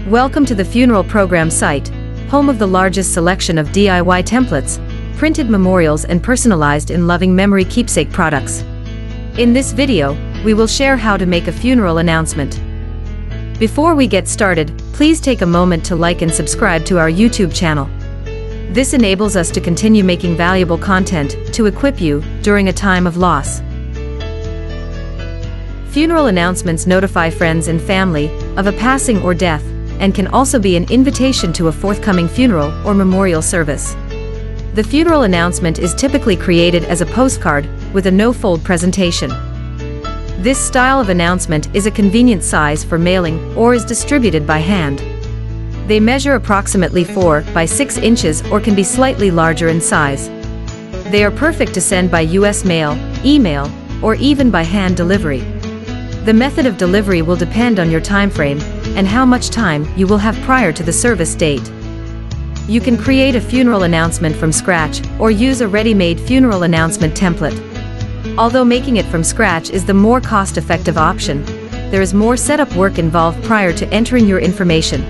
Welcome to the funeral program site, home of the largest selection of DIY templates, printed memorials and personalized in loving memory keepsake products. In this video, we will share how to make a funeral announcement. Before we get started, please take a moment to like and subscribe to our YouTube channel. This enables us to continue making valuable content to equip you during a time of loss. Funeral announcements notify friends and family of a passing or death, and can also be an invitation to a forthcoming funeral or memorial service. The funeral announcement is typically created as a postcard with a no-fold presentation. This style of announcement is a convenient size for mailing or is distributed by hand. They measure approximately 4 by 6 inches or can be slightly larger in size. They are perfect to send by US mail, email, or even by hand delivery. The method of delivery will depend on your time frame and how much time you will have prior to the service date. You can create a funeral announcement from scratch or use a ready-made funeral announcement template. Although making it from scratch is the more cost-effective option, there is more setup work involved prior to entering your information.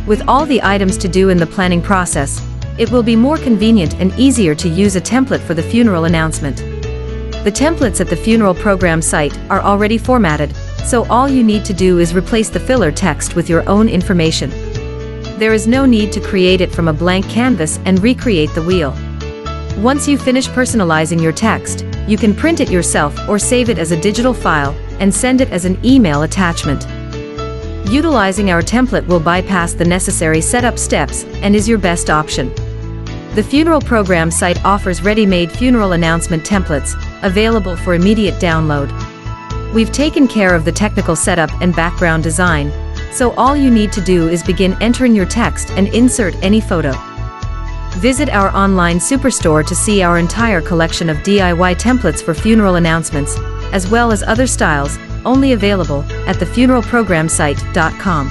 With all the items to do in the planning process, it will be more convenient and easier to use a template for the funeral announcement. The templates at the funeral program site are already formatted, so all you need to do is replace the filler text with your own information. There is no need to create it from a blank canvas and recreate the wheel. Once you finish personalizing your text, you can print it yourself or save it as a digital file and send it as an email attachment. Utilizing our template will bypass the necessary setup steps and is your best option. The funeral program site offers ready-made funeral announcement templates, available for immediate download. We've taken care of the technical setup and background design, so all you need to do is begin entering your text and insert any photo. Visit our online superstore to see our entire collection of DIY templates for funeral announcements, as well as other styles, only available at thefuneralprogramsite.com.